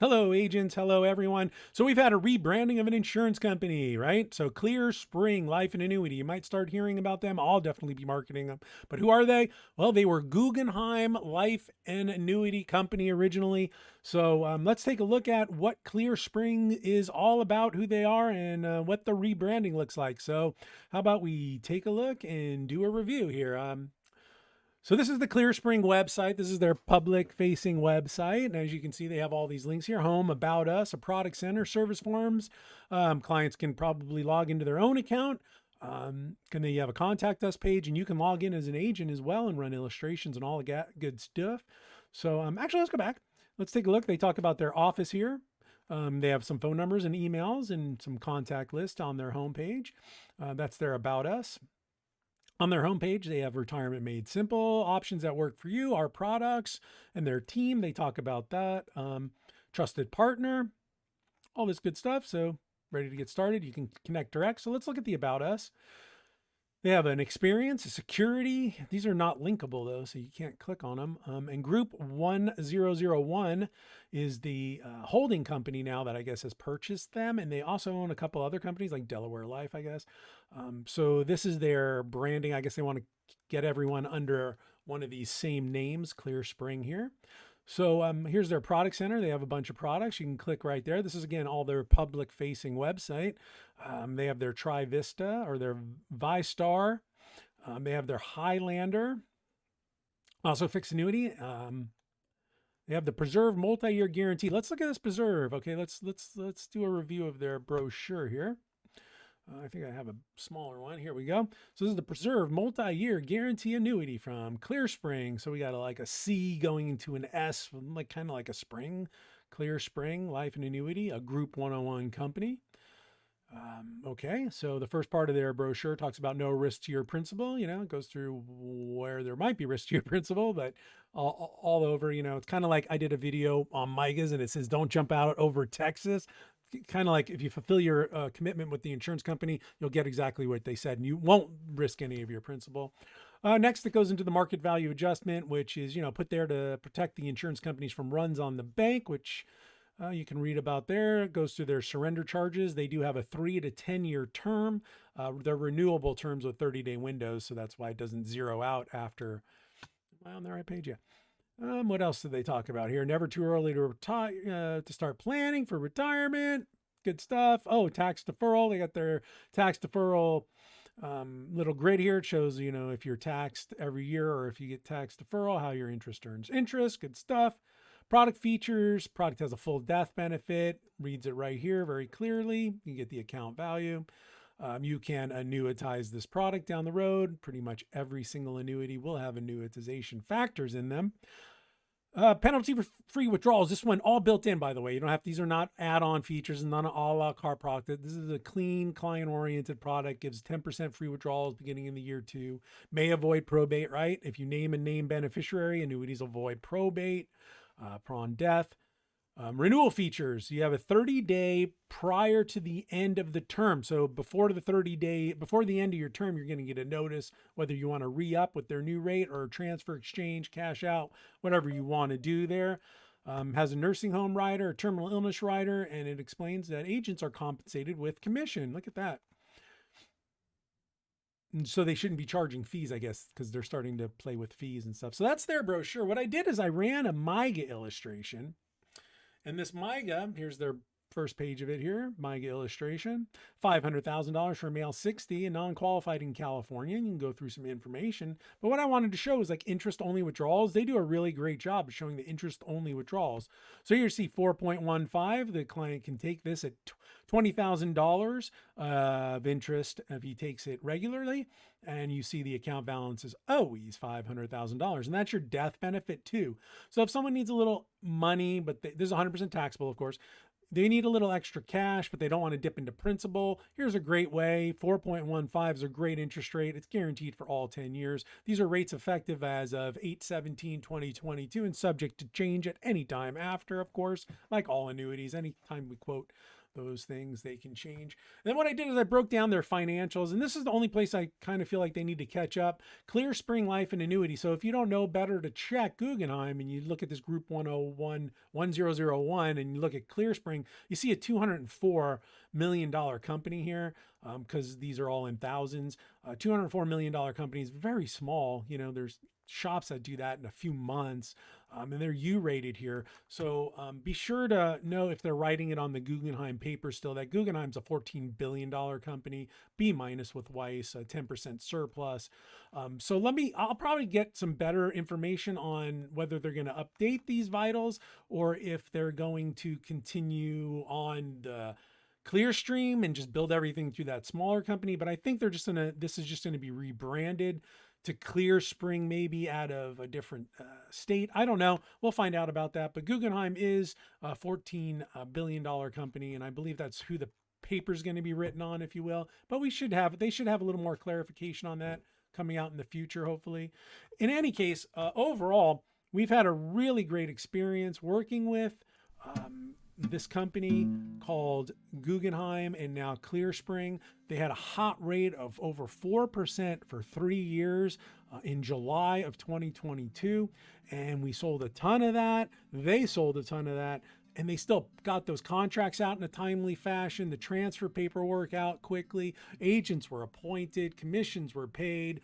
Hello, agents. Hello, everyone. So we've had a rebranding of an insurance company, right? So Clear Spring Life and Annuity. You might start hearing about them. I'll definitely be marketing them. But who are they? Well, they were Guggenheim Life and Annuity Company originally. So let's take a look at what Clear Spring is all about, who they are, and what the rebranding looks like. So how about we take a look and do a review here? So this is the ClearSpring website. This is their public facing website. And as you can see, they have all these links here: home, about us, a product center, service forms. Clients can probably log into their own account. They have a contact us page, and you can log in as an agent as well and run illustrations and all the good stuff. So actually, let's go back. Let's take a look. They talk about their office here. They have some phone numbers and emails and some contact list on their homepage. That's their about us. On their homepage, they have retirement made simple, options that work for you, our products, and their team. They talk about that. Trusted partner, all this good stuff. So ready to get started. You can connect direct. So let's look at the about us. They have an experience, a security. These are not linkable though, so you can't click on them. And group 1001 is the holding company now that I guess has purchased them. And they also own a couple other companies like Delaware Life, I guess. So this is their branding. I guess they want to get everyone under one of these same names, Clear Spring here. So here's their product center. They have a bunch of products. You can click right there. This is, again, all their public facing website. They have their Tri-Vista or their ViStar. They have their Highlander, also Fixed Annuity. They have the Preserve Multi-Year Guarantee. Let's look at this Preserve. Okay, let's do a review of their brochure here. I think I have a smaller one. Here we go. So this is the Preserve Multi-Year Guarantee Annuity from Clear Spring. So we got like a C going into an S, like kind of like a spring. Clear Spring Life and Annuity, a Group 101 company. Okay, so the first part of their brochure talks about no risk to your principal. It goes through where there might be risk to your principal, but all over. It's kind of like I did a video on MYGAs and it says don't jump out over Texas. Kind of like if you fulfill your commitment with the insurance company, you'll get exactly what they said and you won't risk any of your principal. Next, it goes into the market value adjustment, which is, put there to protect the insurance companies from runs on the bank, which you can read about there. It goes through their surrender charges. They do have a 3 to 10 year term. They're renewable terms with 30-day windows. So that's why it doesn't zero out after. Well, on the right page, yeah. What else did they talk about here? Never too early to retire, to start planning for retirement. Good stuff. Oh, tax deferral. They got their tax deferral little grid here. It shows, if you're taxed every year or if you get tax deferral, how your interest earns interest. Good stuff. Product features. Product has a full death benefit. Reads it right here very clearly. You get the account value. You can annuitize this product down the road. Pretty much every single annuity will have annuitization factors in them. Penalty-free withdrawals. This one all built in, by the way. You don't have, these are not add-on features and not an a la carte product. This is a clean, client-oriented product. Gives 10% free withdrawals beginning in the year 2. May avoid probate, right? If you name a named beneficiary, annuities avoid probate upon death. Renewal features. You have a 30-day prior to the end of the term. So before the end of your term, you're going to get a notice whether you want to re-up with their new rate or transfer, exchange, cash out, whatever you want to do there. Has a nursing home rider, a terminal illness rider, and it explains that agents are compensated with commission. Look at that. And so they shouldn't be charging fees, I guess, because they're starting to play with fees and stuff. So that's their brochure. What I did is I ran a MYGA illustration. And this MYGA, here's their first page of it here, MYGA illustration, $500,000 for a male 60 and non-qualified in California. You can go through some information. But what I wanted to show is like interest-only withdrawals. They do a really great job of showing the interest-only withdrawals. So here you see 4.15. The client can take this at $20,000 of interest if he takes it regularly. And you see the account balance is always $500,000. And that's your death benefit too. So if someone needs a little money, but this is 100% taxable, of course, they need a little extra cash, but they don't want to dip into principal. Here's a great way. 4.15 is a great interest rate. It's guaranteed for all 10 years. These are rates effective as of 8/17/2022 and subject to change at any time after, of course, like all annuities. Anytime we quote those things they can change. And then what I did is I broke down their financials, and this is the only place I kind of feel like they need to catch up. Clear Spring Life and Annuity. So if you don't know better to check Guggenheim and you look at this group 1001 and you look at Clear Spring, you see a $204 million company here, because these are all in thousands. $204 million company is very small. You know, there's shops that do that in a few months, and they're U-rated here. So be sure to know if they're writing it on the Guggenheim paper still, that Guggenheim's a $14 billion company, B- with Weiss, a 10% surplus. So I'll probably get some better information on whether they're going to update these vitals or if they're going to continue on the Clearstream and just build everything through that smaller company. But I think this is just going to be rebranded to Clear Spring, maybe out of a different state. I don't know. We'll find out about that. But Guggenheim is a $14 billion company, and I believe that's who the paper's going to be written on, if you will. But they should have a little more clarification on that coming out in the future, hopefully. In any case, overall, we've had a really great experience working with this company called Guggenheim and now Clear Spring. They had a hot rate of over 4% for 3 years in July of 2022. And we sold a ton of that. They sold a ton of that. And they still got those contracts out in a timely fashion, the transfer paperwork out quickly, agents were appointed, commissions were paid.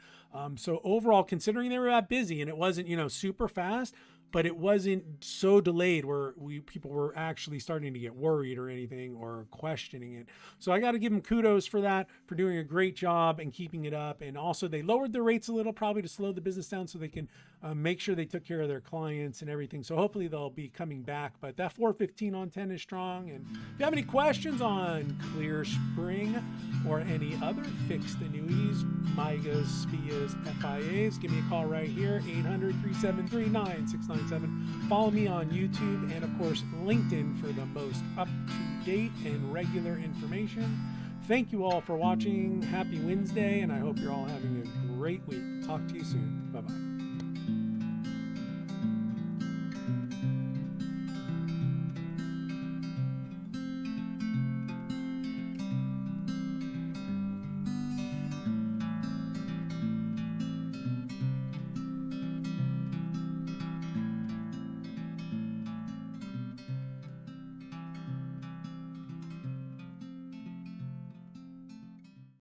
So overall, considering they were that busy and it wasn't, super fast, but it wasn't so delayed where people were actually starting to get worried or anything or questioning it. So I got to give them kudos for that, for doing a great job and keeping it up. And also they lowered their rates a little, probably to slow the business down so they can make sure they took care of their clients and everything. So hopefully they'll be coming back. But that 415 on 10 is strong. And if you have any questions on Clear Spring or any other fixed annuities, MYGAs, SPIAs, FIAs, give me a call right here, 800-373-9697. Follow me on YouTube and, of course, LinkedIn for the most up-to-date and regular information. Thank you all for watching. Happy Wednesday, and I hope you're all having a great week. Talk to you soon. Bye-bye.